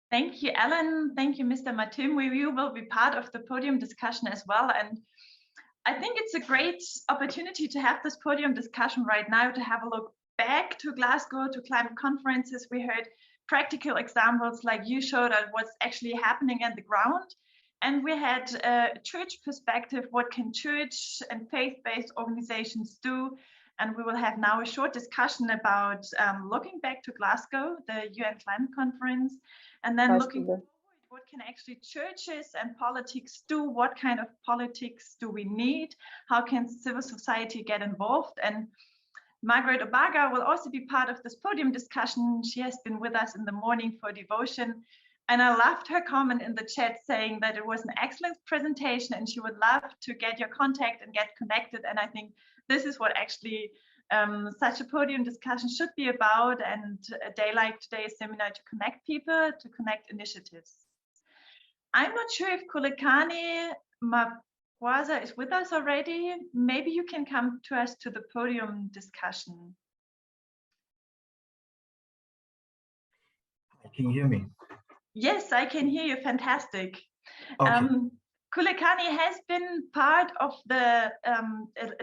Thank you, Ellen. Thank you, Mr. Matimbwi. You will be part of the podium discussion as well. And I think it's a great opportunity to have this podium discussion right now, to have a look back to Glasgow, to climate conferences. We heard practical examples like you showed of what's actually happening on the ground. And we had a church perspective, what can church and faith-based organizations do? And we will have now a short discussion about looking back to Glasgow, the UN climate conference, and then looking forward, what can actually churches and politics do? What kind of politics do we need? How can civil society get involved? And Margaret Obaga will also be part of this podium discussion. She has been with us in the morning for devotion. And I loved her comment in the chat saying that it was an excellent presentation and she would love to get your contact and get connected. And I think this is what actually such a podium discussion should be about, and a day like today's seminar to connect people, to connect initiatives. I'm not sure if Khulekani Magwaza is with us already. Maybe you can come to us to the podium discussion. Can you hear me? Yes, I can hear you. Fantastic. Okay. Khulekani has been part of the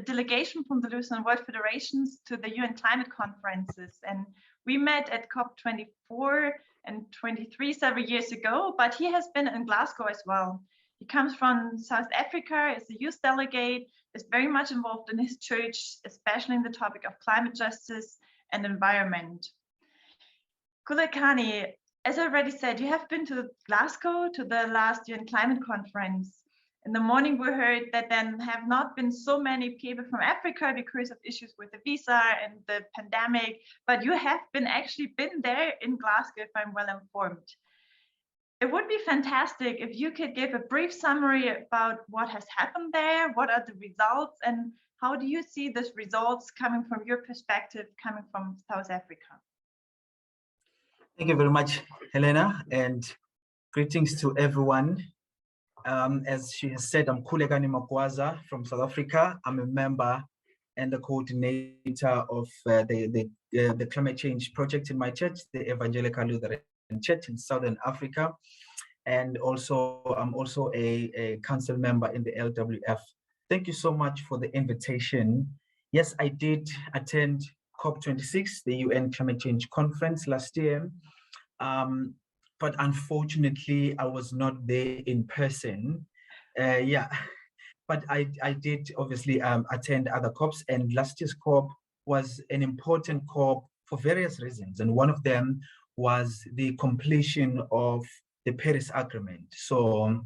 delegation from the Lutheran World Federations to the UN climate conferences. And we met at COP24 and 23 several years ago, but he has been in Glasgow as well. He comes from South Africa, is a youth delegate, is very much involved in his church, especially in the topic of climate justice and environment. Khulekani, as I already said, you have been to Glasgow to the last UN climate conference. In the morning, we heard that then have not been so many people from Africa because of issues with the visa and the pandemic, but you have actually been there in Glasgow, if I'm well informed. It would be fantastic if you could give a brief summary about what has happened there, what are the results, and how do you see these results coming from your perspective, coming from South Africa? Thank you very much, Helena, and greetings to everyone. As she has said, I'm Khulekani Magwaza from South Africa. I'm a member and the coordinator of the climate change project in my church, the Evangelical Lutheran Church in Southern Africa. And also, I'm also a council member in the LWF. Thank you so much for the invitation. Yes, I did attend COP26, the UN Climate Change Conference last year. But unfortunately, I was not there in person. Yeah, but I did obviously attend other COPs, and last year's COP was an important COP for various reasons. And one of them was the completion of the Paris Agreement. So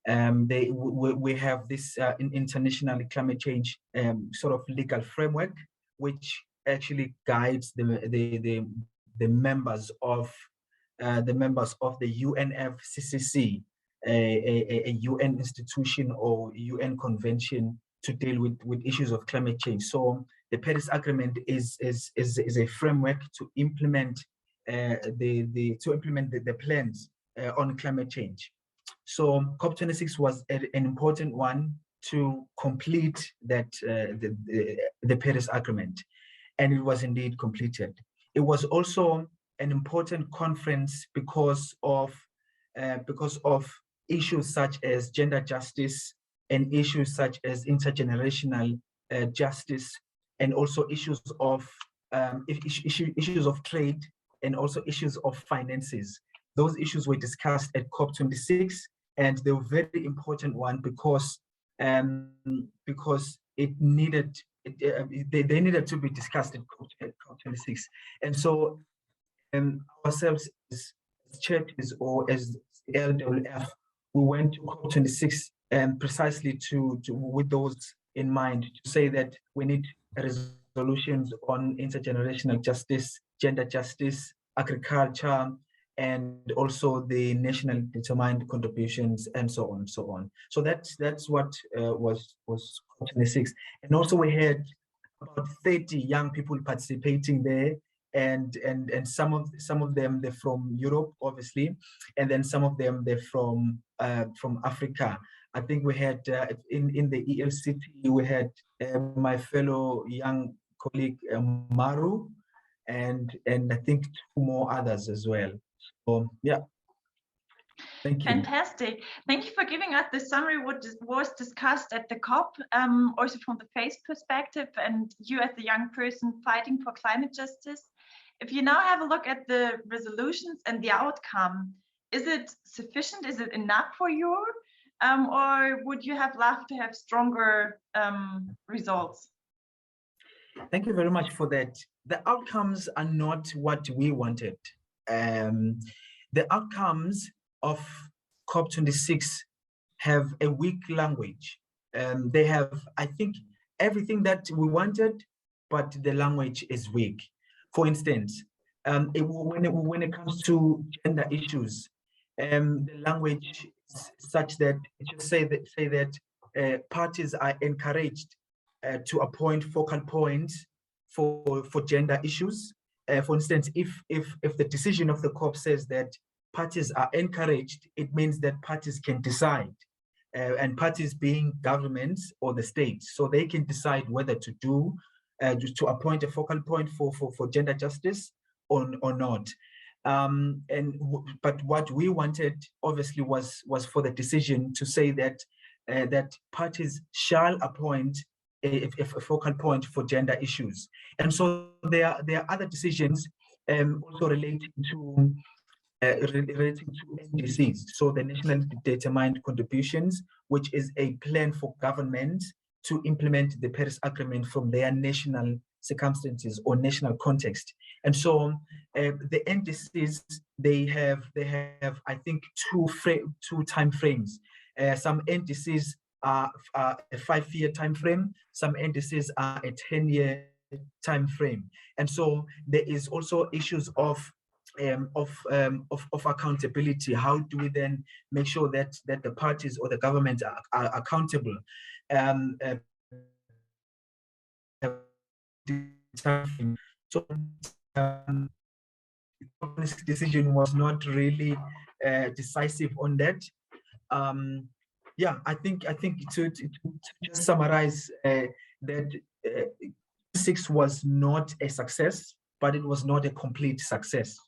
we have this international climate change sort of legal framework, which actually guides the members of the UNFCCC, a UN institution or UN convention to deal with issues of climate change. So the Paris Agreement is a framework to implement the plans on climate change. So COP26 was an important one to complete that the Paris Agreement, and it was indeed completed. It was also an important conference because of issues such as gender justice and issues such as intergenerational justice, and also issues of trade, and also issues of finances. Those issues were discussed at COP26, and they were very important one because it needed they needed to be discussed at COP26. And so ourselves as churches or as LWF, we went to COP26 precisely with those in mind, to say that we need resolutions on intergenerational justice, gender justice, agriculture, and also the nationally determined contributions, and so on and so on. So that's what was COP26. And also we had about 30 young people participating there, and some of them they're from Europe, obviously, and then some of them they're from Africa. I think we had in the ELCT we had my fellow young colleague Maru, and I think two more others as well. So yeah. Thank you. Fantastic. Thank you for giving us the summary what was discussed at the COP, also from the faith perspective, and you as a young person fighting for climate justice. If you now have a look at the resolutions and the outcome, is it sufficient? Is it enough for you? Or would you have loved to have stronger results? Thank you very much for that. The outcomes are not what we wanted. The outcomes of COP26 have a weak language. They have, I think, everything that we wanted, but the language is weak. For instance, when it comes to gender issues, the language is such that it should say that parties are encouraged to appoint focal points for gender issues. For instance, if the decision of the COP says that parties are encouraged, it means that parties can decide, and parties being governments or the state, so they can decide whether to appoint a focal point for gender justice or not. But what we wanted, obviously, was for the decision to say that that parties shall appoint a focal point for gender issues. And so there are other decisions also relating to NDCs, so the National Determined Contributions, which is a plan for government to implement the Paris Agreement from their national circumstances or national context. And so the NDCs, they have I think two time frames. Some NDCs are a 5-year time frame. Some NDCs are a 10-year time frame. And so there is also issues of accountability. How do we then make sure that the parties or the government are accountable? So this decision was not really decisive on that. Yeah, I think to just summarize that 6 was not a success, but it was not a complete success.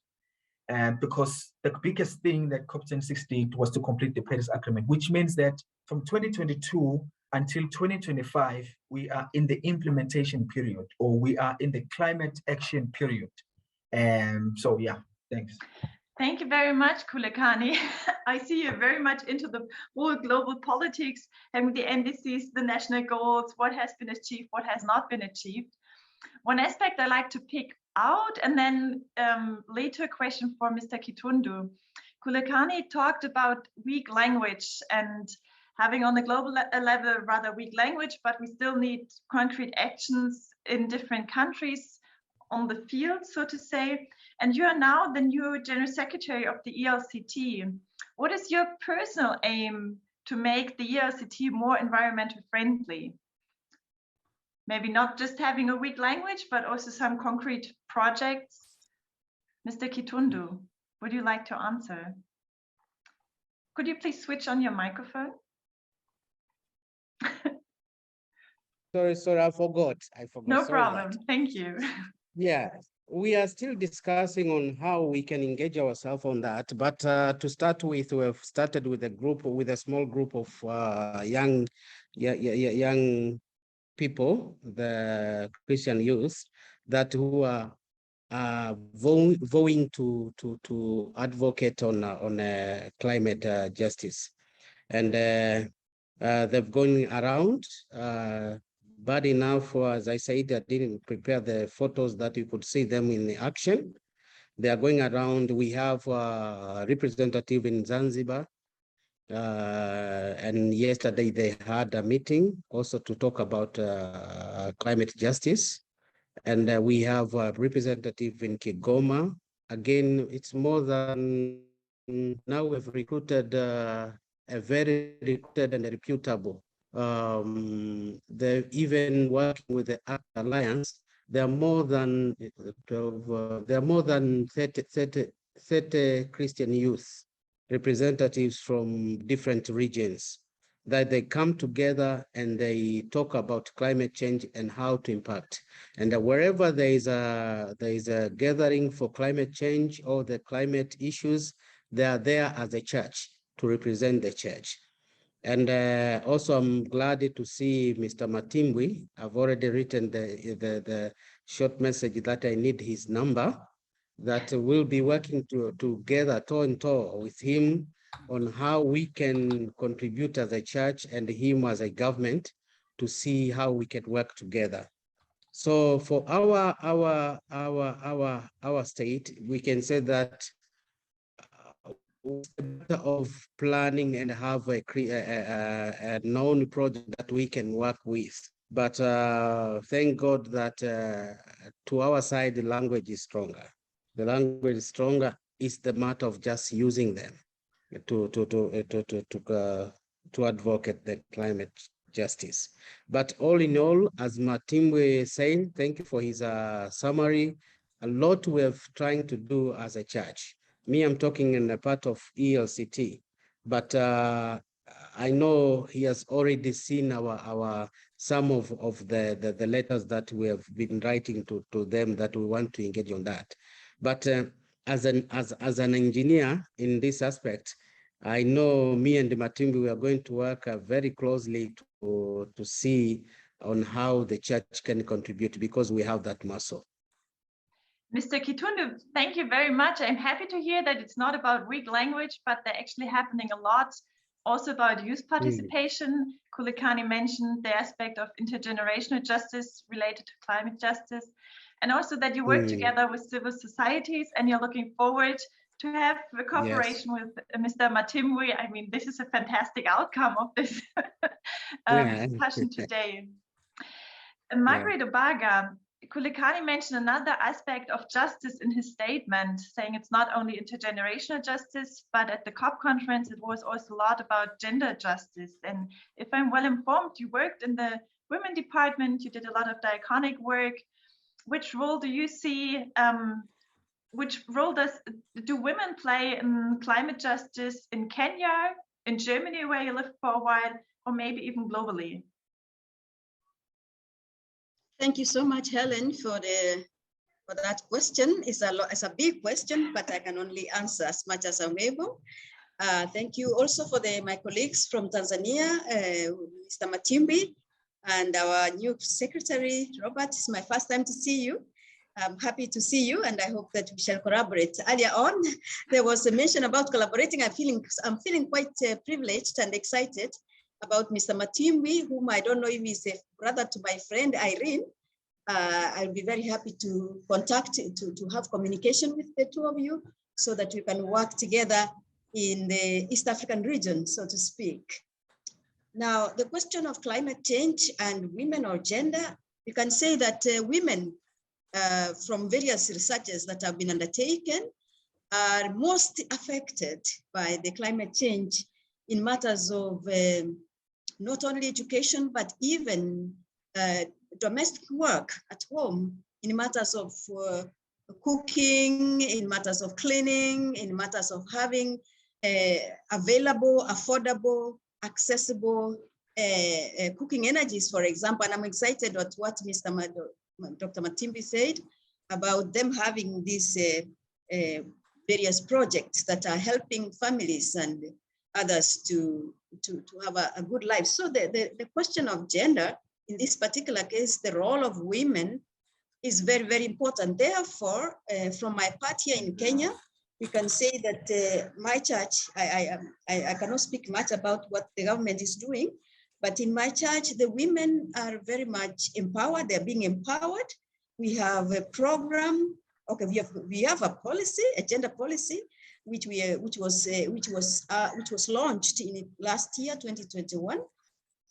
Because the biggest thing that COP26 did was to complete the Paris Agreement, which means that from 2022 until 2025, we are in the implementation period, or we are in the climate action period. So yeah, thanks. Thank you very much, Khulekani. I see you're very much into the whole global politics, having the NDCs, the national goals, what has been achieved, what has not been achieved. One aspect I like to pick out, and then later a question for Mr. Kitundu. Khulekani talked about weak language and having on the global level rather weak language, but we still need concrete actions in different countries on the field, so to say. And you are now the new General Secretary of the ELCT. What is your personal aim to make the ELCT more environmental friendly? Maybe not just having a weak language, but also some concrete projects. Mr. Kitundu, would you like to answer? Could you please switch on your microphone? Sorry, I forgot. No problem, thank you. Yeah, we are still discussing on how we can engage ourselves on that. But to start with, we have started with a small group of young people, the Christian youth, who are vowing to advocate on climate justice, and they've gone around. Bad enough, as I said, I didn't prepare the photos that you could see them in the action. They are going around. We have a representative in Zanzibar, and yesterday they had a meeting also to talk about climate justice. And we have a representative in Kigoma. Again, it's more than, now we've recruited a very recruited and reputable. They're even working with the Alliance. There are more than 30 Christian youth representatives from different regions that they come together and they talk about climate change and how to impact. And wherever there is a gathering for climate change or the climate issues, they are there as a church to represent the church. And also, I'm glad to see Mr. Matimbwi. I've already written the short message that I need his number, that we'll be working together toe in toe with him on how we can contribute as a church and him as a government to see how we can work together. So for our state, we can say that of planning and have a known project that we can work with. But thank God that to our side, the language is stronger. The language is stronger. It's the matter of just using them to advocate the climate justice. But all in all, as Matimbwi said, thank you for his summary. A lot we have trying to do as a church. Me, I'm talking in a part of ELCT, but I know he has already seen some of the letters that we have been writing to them that we want to engage on that. But as an engineer in this aspect, I know me and Matimbwi, we are going to work very closely to see on how the church can contribute, because we have that muscle. Mr. Kitundu, thank you very much. I'm happy to hear that it's not about weak language, but they're actually happening a lot, also about youth participation. Khulekani mentioned the aspect of intergenerational justice related to climate justice, and also that you work together with civil societies, and you're looking forward to have a cooperation with Mr. Matimbwi. I mean, this is a fantastic outcome of this discussion today. Margaret Obaga, Khulekani mentioned another aspect of justice in his statement, saying it's not only intergenerational justice, but at the COP conference, it was also a lot about gender justice. And if I'm well informed, you worked in the women department, you did a lot of diaconic work. Which role do you see, which role do women play in climate justice in Kenya, in Germany, where you lived for a while, or maybe even globally? Thank you so much, Helen, for that question. It's a big question, but I can only answer as much as I'm able. Thank you also for my colleagues from Tanzania, Mr. Matimbwi, and our new secretary, Robert. It's my first time to see you. I'm happy to see you, and I hope that we shall collaborate. Earlier on, there was a mention about collaborating. I'm feeling quite privileged and excited about Mr. Matimbwi, whom I don't know if he's a brother to my friend Irene. I'll be very happy to contact, to have communication with the two of you so that we can work together in the East African region, so to speak. Now, the question of climate change and women or gender, you can say that women from various researches that have been undertaken are most affected by the climate change in matters of not only education, but even domestic work at home, in matters of cooking, in matters of cleaning, in matters of having available, affordable, accessible cooking energies, for example. And I'm excited at what Dr. Matimbwi said about them having these various projects that are helping families and others to have a good life. So the question of gender, in this particular case, the role of women is very, very important. Therefore, from my part here in Kenya, we can say that my church, I cannot speak much about what the government is doing, but in my church, the women are very much empowered. They're being empowered. We have a program. Okay, we have a policy, a gender policy, which was launched in last year, 2021,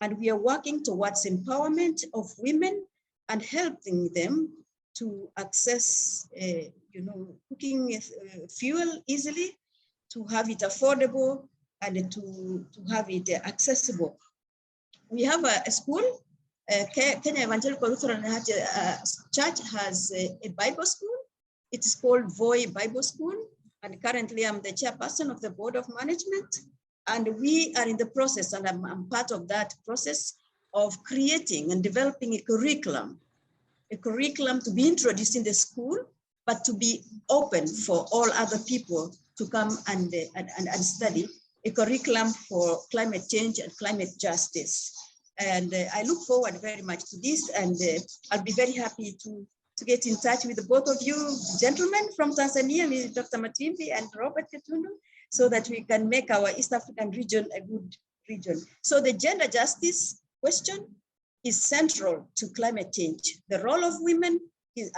and we are working towards empowerment of women and helping them to access, cooking fuel easily, to have it affordable, and to have it accessible. We have a school. Kenya Evangelical Lutheran Church has a Bible school. It's called Voi Bible School. And currently I'm the chairperson of the board of management. And we are in the process, and I'm part of that process of creating and developing a curriculum to be introduced in the school, but to be open for all other people to come and study a curriculum for climate change and climate justice. And I look forward very much to this, and I'll be very happy to get in touch with both of you gentlemen from Tanzania, Dr. Matimbwi and Robert Kitundu, so that we can make our East African region a good region. So the gender justice question is central to climate change. The role of women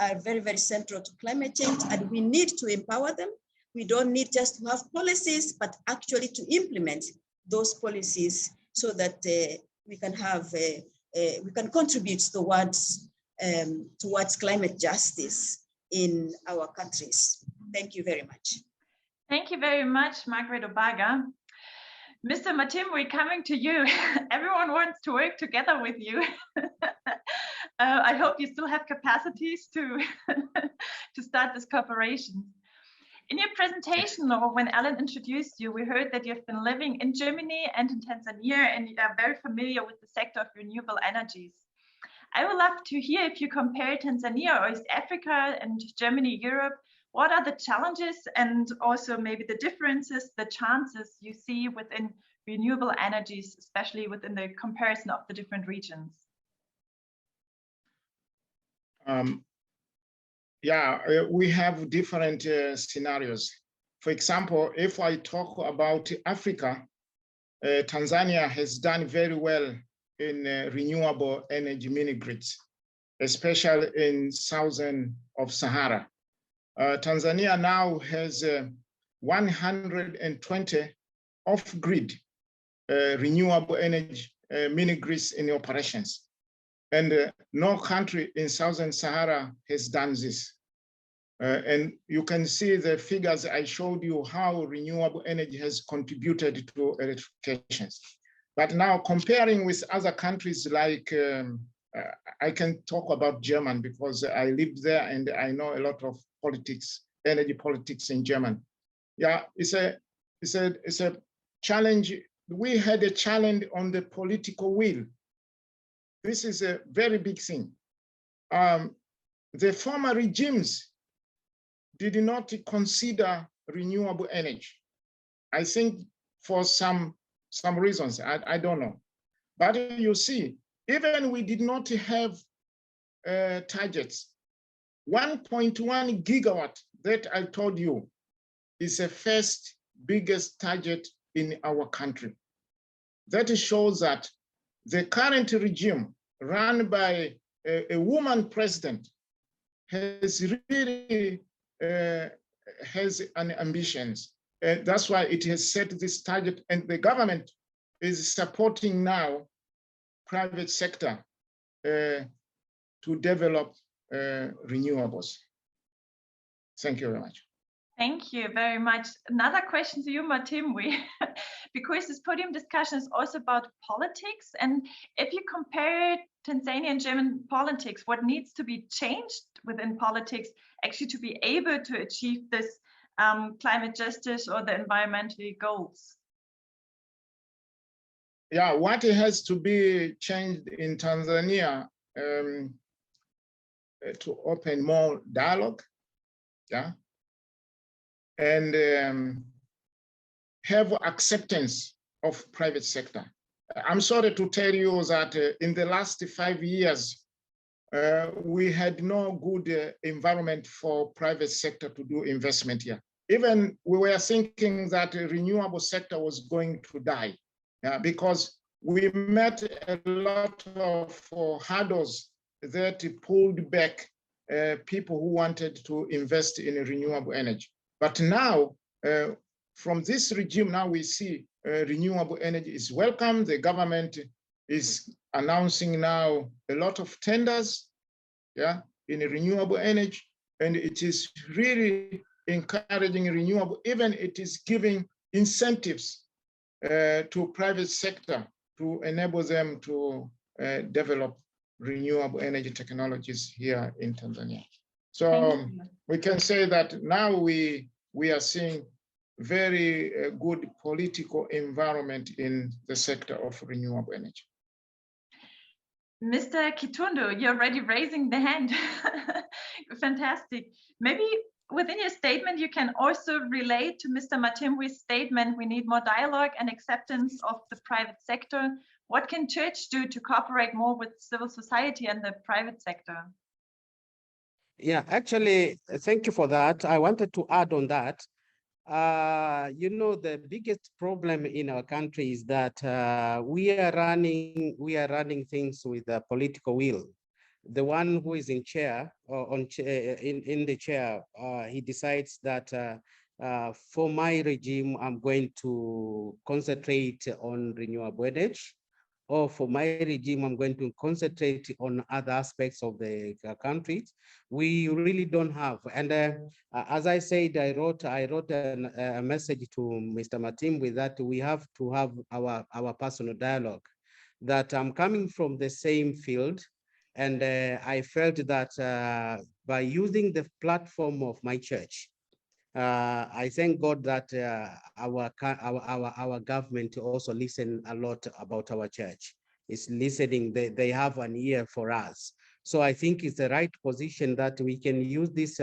are very, very central to climate change, and we need to empower them. We don't need just to have policies, but actually to implement those policies so that we can have, we can contribute towards climate justice in our countries. Thank you very much. Thank you very much, Margaret Obaga. Mr. Matimbwi, coming to you. Everyone wants to work together with you. I hope you still have capacities to, to start this cooperation. In your presentation, or when Alan introduced you, we heard that you've been living in Germany and in Tanzania, and you are very familiar with the sector of renewable energies. I would love to hear, if you compare Tanzania or East Africa and Germany, Europe, what are the challenges and also maybe the differences, the chances you see within renewable energies, especially within the comparison of the different regions? Yeah, we have different scenarios. For example, if I talk about Africa, Tanzania has done very well in renewable energy mini-grids, especially in southern of Sahara. Tanzania now has 120 off-grid renewable energy mini-grids in operations. And no country in Southern Sahara has done this. And you can see the figures I showed you, how renewable energy has contributed to electrification. But now comparing with other countries like, I can talk about Germany because I lived there and I know a lot of politics, energy politics in Germany. Yeah, it's a challenge. We had a challenge on the political will. This is a very big thing. The former regimes did not consider renewable energy. I think for some reasons, I don't know. But you see, even we did not have targets. 1.1 gigawatt that I told you is the first biggest target in our country. That shows that the current regime run by a woman president has really has an ambitions. That's why it has set this target, and the government is supporting now private sector to develop renewables. Thank you very much. Thank you very much. Another question to you, Matimbwi, because this podium discussion is also about politics. And if you compare Tanzania and German politics, what needs to be changed within politics actually to be able to achieve this climate justice or the environmental goals? Yeah, what has to be changed in Tanzania to open more dialogue, yeah, and have acceptance of private sector. I'm sorry to tell you that in the last 5 years, we had no good environment for private sector to do investment here. Even we were thinking that the renewable sector was going to die, because we met a lot of hurdles that pulled back people who wanted to invest in renewable energy. But now, from this regime, now we see renewable energy is welcome. The government is announcing now a lot of tenders, yeah, in renewable energy, and it is really encouraging renewable. Even it is giving incentives to private sector to enable them to develop renewable energy technologies here in Tanzania. So we can say that now we are seeing very good political environment in the sector of renewable energy. Mr. Kitundu, you're already raising the hand. Fantastic. Maybe within your statement, you can also relate to Mr. Matimbwi's statement, we need more dialogue and acceptance of the private sector. What can church do to cooperate more with civil society and the private sector? Yeah, actually, thank you for that. I wanted to add on that. You know, the biggest problem in our country is that we are running things with a political will. The one who is in chair or in the chair, he decides that for my regime, I'm going to concentrate on renewable energy, or for my regime, I'm going to concentrate on other aspects of the country. We really don't have. And as I said, I wrote a message to Mr. Matimbwi that we have to have our personal dialogue, that I'm coming from the same field. And I felt that by using the platform of my church, I thank God that our government also listen a lot about our church. It's listening, they have an ear for us. So I think it's the right position that we can use this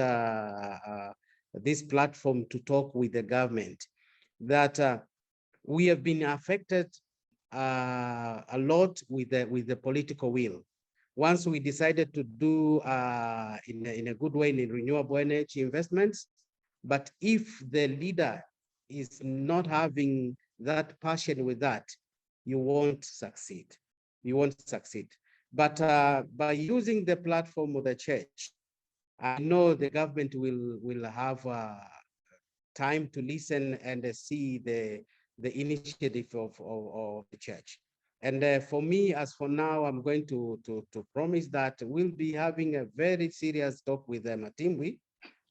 this platform to talk with the government, that we have been affected a lot with the political will. Once we decided to do in a good way in renewable energy investments, but if the leader is not having that passion with that, you won't succeed. You won't succeed. But by using the platform of the church, I know the government will have time to listen and see the initiative of the church. And for me, as for now, I'm going to promise that we'll be having a very serious talk with Matimbwi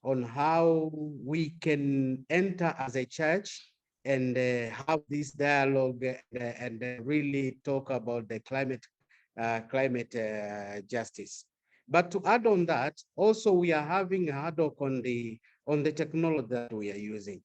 on how we can enter as a church and have this dialogue and really talk about the climate justice. But to add on that, also we are having a hard talk on the technology that we are using.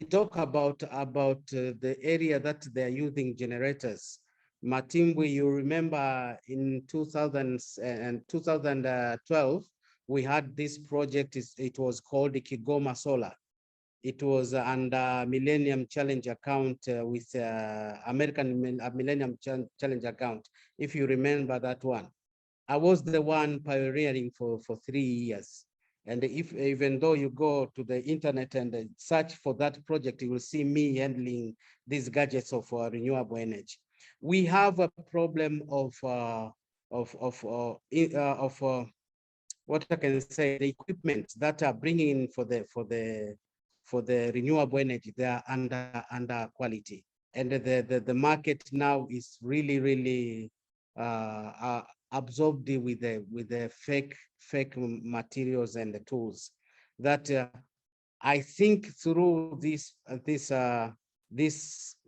We talk about the area that they are using generators. Matimbwi, you remember in 2012, we had this project, it was called the Kigoma Solar. It was under Millennium Challenge account with American Millennium Challenge account, if you remember that one. I was the one pioneering for 3 years. And even though you go to the internet and search for that project, you will see me handling these gadgets of renewable energy. We have a problem of what I can say, the equipment that are bringing in for the renewable energy, they are under quality, and the market now is really absorbed with the fake materials and the tools. That I think through this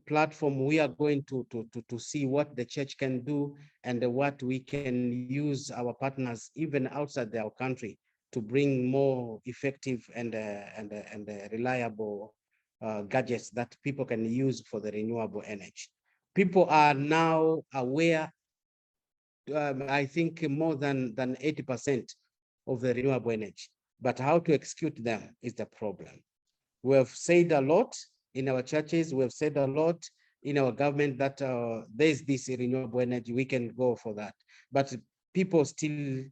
platform, we are going to see what the church can do and what we can use our partners even outside our country to bring more effective and reliable gadgets that people can use for the renewable energy. People are now aware, I think more than 80% of the renewable energy, but how to execute them is the problem. We have said a lot in our churches, we have said a lot in our government that there's this renewable energy, we can go for that. But people still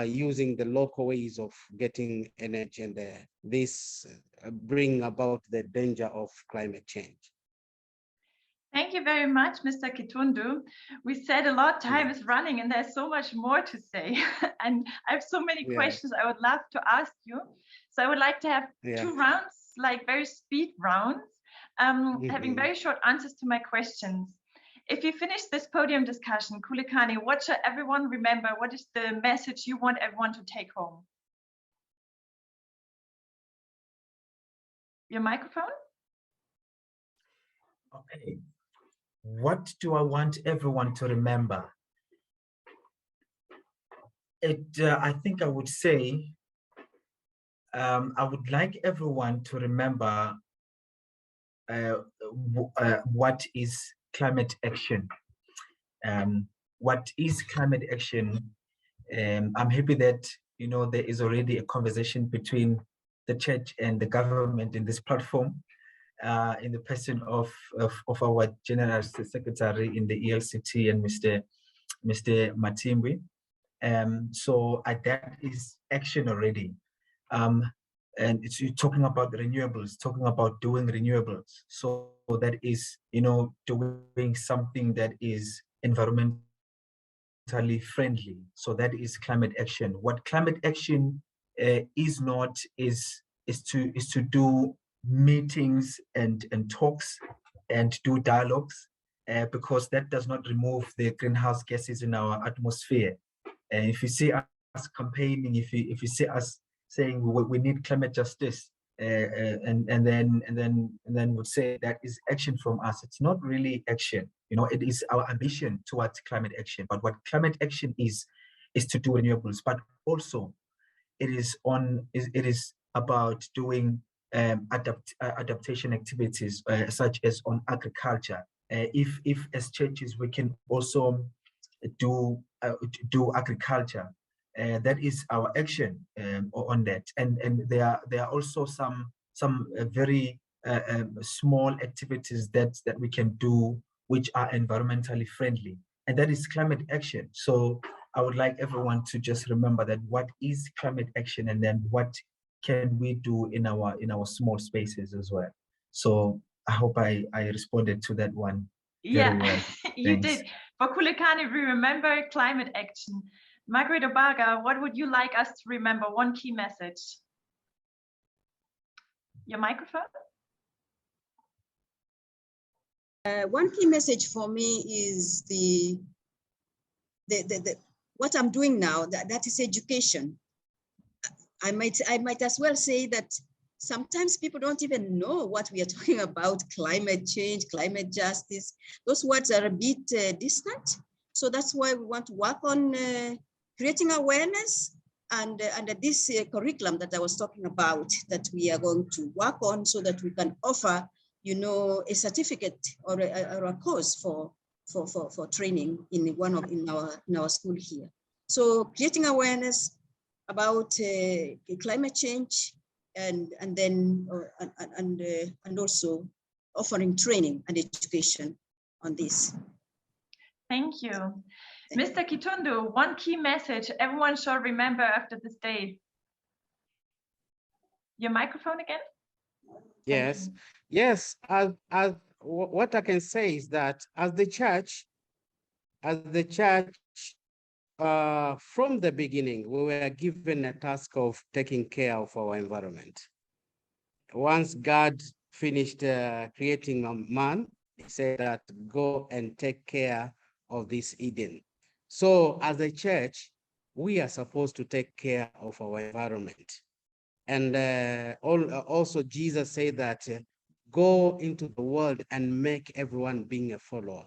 using the local ways of getting energy, and this bring about the danger of climate change. Thank you very much, Mr. Kitundu. We said a lot, time is running, and there's so much more to say. And I have so many questions I would love to ask you. So I would like to have 2 rounds, like very speed rounds, having very short answers to my questions. If you finish this podium discussion, Khulekani, what should everyone remember? What is the message you want everyone to take home? Your microphone? Okay. What do I want everyone to remember? I think I would say, I would like everyone to remember what is climate action. What is climate action? I'm happy that you know, there is already a conversation between the church and the government in this platform, in the person of our General Secretary in the ELCT and Mr. Matimbwi. So that is action already. And it's talking about renewables, talking about doing renewables. So that is, you know, doing something that is environmentally friendly. So that is climate action. What climate action is not is to do meetings and talks and do dialogues, because that does not remove the greenhouse gases in our atmosphere. And if you see us campaigning, if you see us saying we need climate justice, and then would say that is action from us, it's not really action. You know, it is our ambition towards climate action. But what climate action is to do renewables, but also it is about doing adaptation activities, such as on agriculture. If as churches we can also do agriculture, that is our action on that. And there are also some very small activities that we can do which are environmentally friendly, and that is climate action. So I would like everyone to just remember that what is climate action, and then what can we do in our small spaces as well. So I hope I responded to that one very well. You did. For Khulekani, we remember climate action. Margaret, Obaga, what would you like us to remember? One key message. Your microphone. One key message for me is the what I'm doing now. That is education. I might as well say that sometimes people don't even know what we are talking about: climate change, climate justice. Those words are a bit distant. So that's why we want to work on creating awareness, and under this curriculum that I was talking about, that we are going to work on, so that we can offer, you know, a certificate or a course for training in our school here. So creating awareness about climate change, and also offering training and education on this. Thank you. Mr. Kitundu, one key message everyone should remember after this day. Your microphone again? Yes, yes. What I can say is that as the church, from the beginning, we were given a task of taking care of our environment. Once God finished creating a man, he said that go and take care of this Eden. So as a church, we are supposed to take care of our environment. And also Jesus said that go into the world and make everyone being a follower.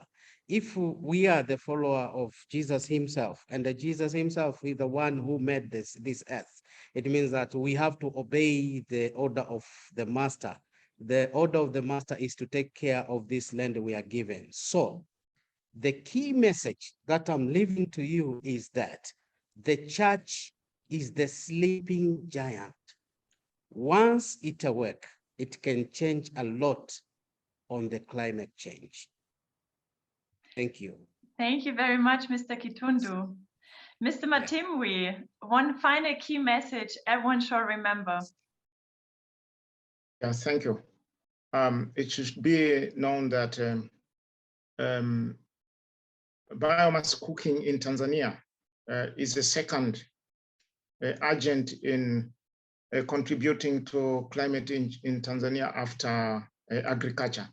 If we are the follower of Jesus himself, and Jesus himself is the one who made this earth, it means that we have to obey the order of the master. The order of the master is to take care of this land we are given. So the key message that I'm leaving to you is that the church is the sleeping giant. Once it awake, it can change a lot on the climate change. Thank you. Thank you very much, Mr. Kitundu. Mr. Matimbwi, one final key message everyone should remember. Yeah, thank you. It should be known that biomass cooking in Tanzania is the second agent in contributing to climate change in Tanzania after agriculture.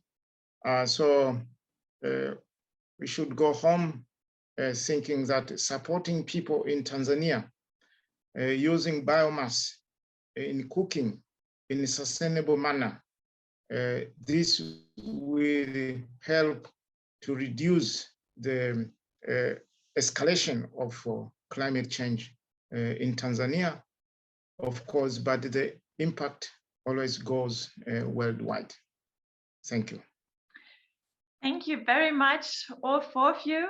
So we should go home thinking that supporting people in Tanzania using biomass in cooking in a sustainable manner, this will help to reduce the escalation of climate change in Tanzania, of course, but the impact always goes worldwide. Thank you. Thank you very much, all four of you.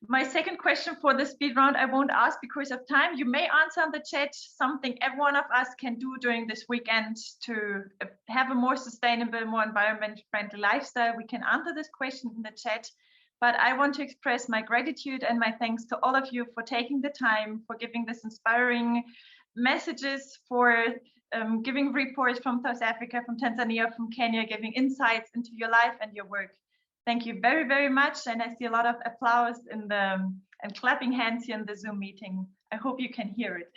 my second question for the speed round, I won't ask because of time. You may answer in the chat something every one of us can do during this weekend to have a more sustainable, more environment-friendly lifestyle. We can answer this question in the chat, but I want to express my gratitude and my thanks to all of you for taking the time, for giving this inspiring messages, for giving reports from South Africa, from Tanzania, from Kenya, giving insights into your life and your work. Thank you very, very much. And I see a lot of applause in the and clapping hands here in the Zoom meeting. I hope you can hear it.